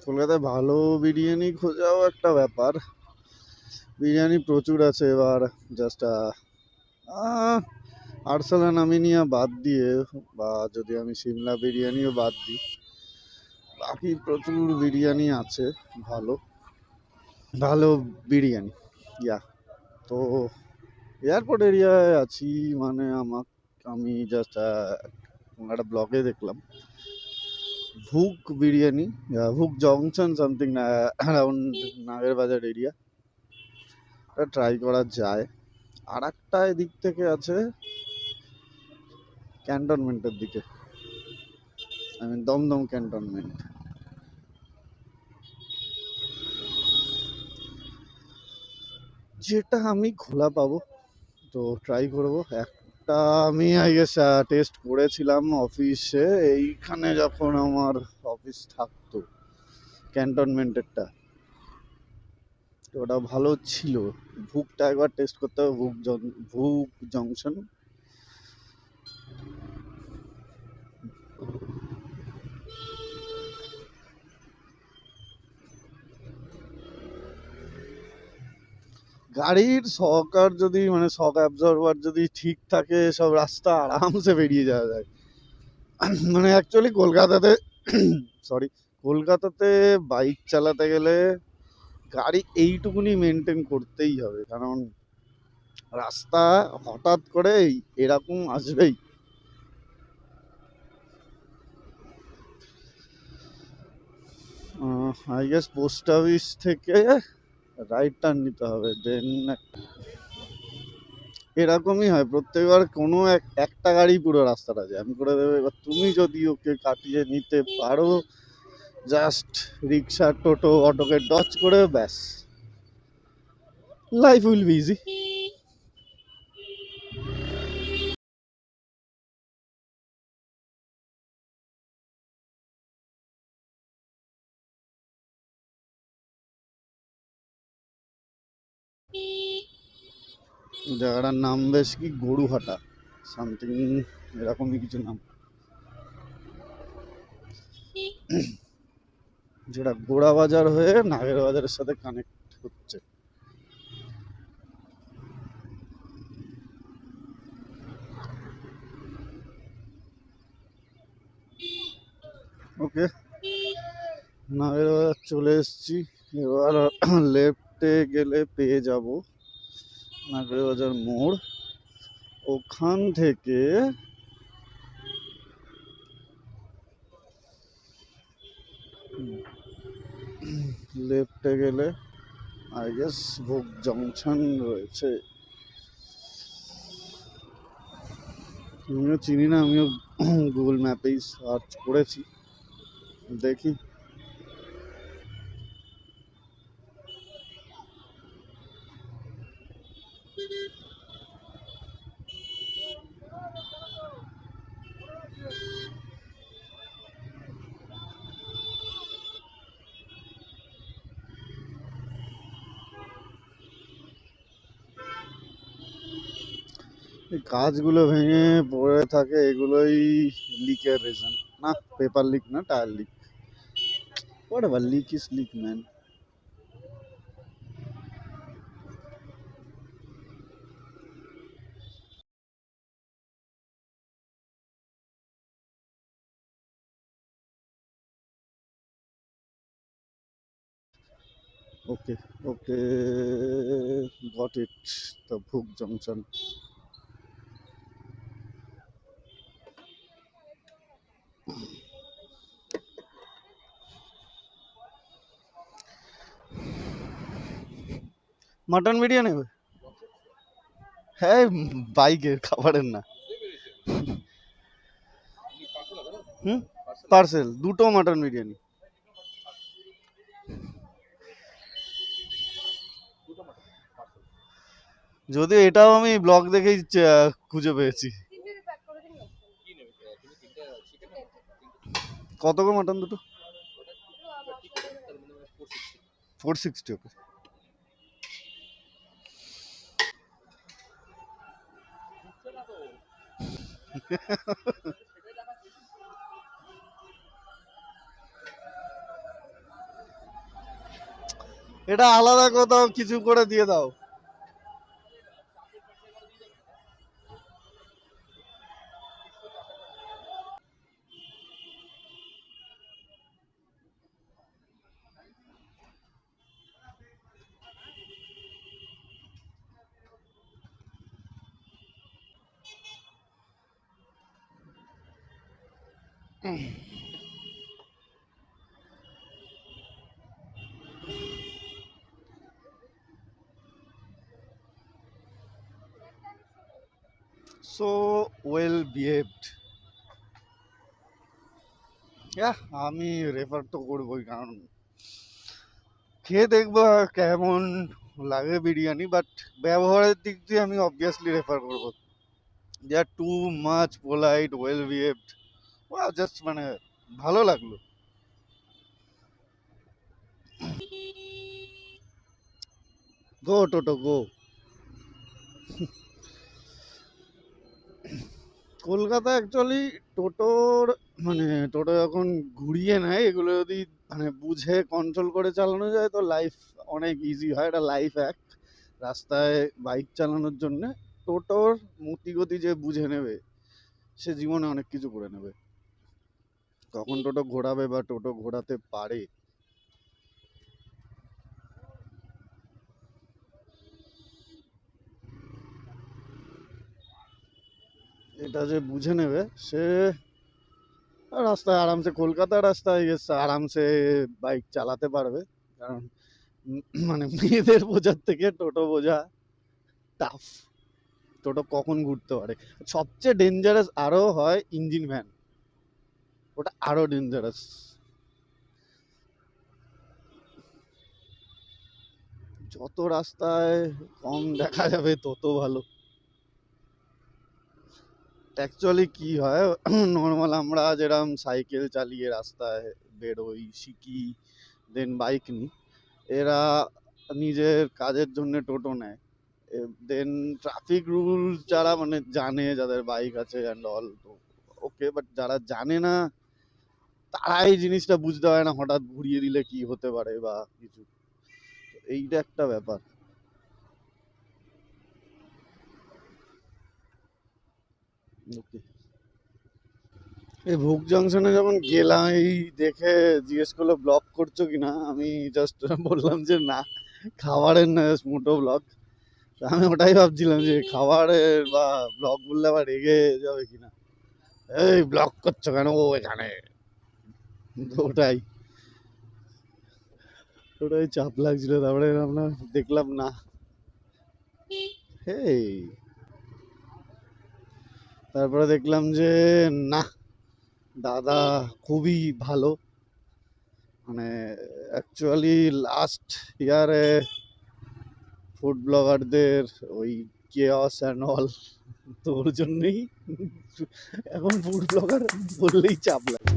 কলকাতায় ভালো বিরিয়ানি খোঁজাও একটা ব্যাপার। বিরিয়ানি প্রচুর আছে এবার। জাস্ট আরসালান আমিনিয়া বাদ দিয়ে, বা যদি আমি সিমলা বিরিয়ানিও বাদ দিই, বাকি প্রচুর বিরিয়ানি আছে ভালো ভালো বিরিয়ানি। ইয়া, তো এয়ারপোর্ট এরিয়ায় আছি মানে আমি জাস্ট একটা ব্লগে দেখলাম ভুক বিরিয়ানি, ভুক জংশন সামথিং অ্যারাউন্ড নাগের বাজার এরিয়া, ট্রাই করা যায়। আর একটা এদিক থেকে আছে ক্যান্টনমেন্টের দিকে, আই মিন দমদম ক্যান্টনমেন্ট, যেটা আমি খোলা পাবো তো ট্রাই করবো। একটা আমি আই গেস টেস্ট করেছিলাম অফিসে, এইখানে যখন আমার অফিস থাকতো ক্যান্টনমেন্টেরটা, তো ওটা ভালো ছিল। ভুকটা একবার টেস্ট করতে হবে, ভুক জংশন। গাড়ির শক আর যদি মানে শক অ্যাবজর্ভার যদি ঠিক থাকে, সব রাস্তা আরামসে বেরিয়ে যাওয়া যায়। মানে অ্যাকচুয়ালি কলকাতাতে সরি কলকাতাতে বাইক চালাতে গেলে গাড়ি এইটুকুনি মেনটেন করতেই হবে, কারণ রাস্তা হঠাৎ করে এরকম আসবেই। আই গেস পোস্ট অফিস থেকে রাইট টার্ন নিতে হবে, দেন এরকমই হয় প্রত্যেকবার। কোনো একটা গাড়ি পুরো রাস্তাটা জ্যাম করে দেবে। এবার তুমি যদি ওকে কাটিয়ে নিতে পারো, জাস্ট রিক্সা টোটো অটোকে ডচ করে, ব্যাস, লাইফ উইল বি ইজি। জায়গাটার নাম বেশ কি গরুহাটা সামথিং, এরকমই কিছু নাম, যেটা গোড়া বাজার হয়ে নাগের বাজারের সাথে কানেক্ট হচ্ছে। ওকে, নাগের বাজার চলে এসছি। এবার লেফটে গেলে পেয়ে যাব নাগের বাজার মোড়। ওখান থেকে লেফটে গেলে আই গেস ভোগ জংশন রয়েছে। আমিও চিনি না, আমিও গুগল ম্যাপেই সার্চ করেছি, দেখি। এই কাজগুলো ভেঙে পড়ে থাকে, এগুলোই লিকের রিজন। না, পেপার লিক না, tyre leak, whatever, leak is leak man. Okay, okay, got it, the Bhook Junction. Mutton biryani হবে? হ্যাঁ, বাইকের খাবারের না। হুম, পার্সেল দুটো মাটন বিরিয়ানি। যদিও এটাও আমি ব্লগ দেখেই খুঁজে পেয়েছি। কত করে মাটন দুটো? 460। ওকে। এটা আলাদা কোথাও কিছু করে দিয়ে দাও। So well behaved. আমি রেফার তো করবোই, কারণ খেয়ে দেখবো কেমন লাগে বিরিয়ানি, বাট ব্যবহারের দিক দিয়ে আমি অবভিয়াসলি রেফার করবো। They are too much polite, well behaved, just মানে ভালো লাগলো। গো টোটো গো। কলকাতা অ্যাকচুয়ালি টোটোর মানে টোটো যখন ঘুরিয়ে নেয়, এগুলো যদি মানে বুঝে কন্ট্রোল করে চালানো যায় তো লাইফ অনেক ইজি হয়। এটা লাইফ হ্যাক রাস্তায় বাইক চালানোর জন্য। টোটোর মতিগতি যে বুঝে নেবে, সে জীবনে অনেক কিছু করে নেবে। কখন টোটো ঘোরাবে বা টোটো ঘোরাতে পারে, এটা যে বুঝে নেবে, সে রাস্তায় আরামসে, কলকাতার রাস্তায় আরামসে বাইক চালাতে পারবে। কারণ মানে মেয়েদের বোঝার থেকে টোটো বোঝা টাফ। টোটো কখন ঘুরতে পারে। সবচেয়ে ডেঞ্জারাস আরো হয় ইঞ্জিন ভ্যান, ওটা আরো ডেঞ্জারাস। যত রাস্তায় কম দেখা যাবে তত ভালো। অ্যাকচুয়ালি কি হয়, নর্মাল আমরা যেরকম সাইকেল চালিয়ে রাস্তায় বেরোই, শিখি, দেন বাইক নিই, এরা নিজের কাজের জন্য টোটো নেয়। দেন ট্রাফিক রুল যারা মানে জানে, যাদের বাইক আছে অ্যান্ড অল, তো ওকে, বাট যারা জানে না তারা এই জিনিসটা বুঝতে পারে না, হঠাৎ ঘুরিয়ে দিলে কি হতে পারে বা কিছু। এইটা একটা ব্যাপার। ওকে, এই ভোগ জংশনে যখন গেলাম, এই দেখে জিজ্ঞেস করলো ব্লগ করছো কিনা, আমি জাস্ট বললাম যে না, খাবারের না, মোটো ব্লগ। আমি ওটাই ভাবছিলাম যে খাবারের বা ব্লগ বললে আবার রেগে যাবে কিনা, এই ব্লগ করছো কেন ও এখানে। তো ওটাই ওটাই চাপ লাগছিল। তারপরে আমরা দেখলাম না, হেই, তারপরে দেখলাম যে না, দাদা খুবই ভালো। মানে অ্যাকচুয়ালি লাস্ট ইয়ারে ফুড ব্লগারদের ওই কেওস অ্যান্ড অল, তো ওর জন্যই এখন ফুড ব্লগার বললেই চাপ লাগে।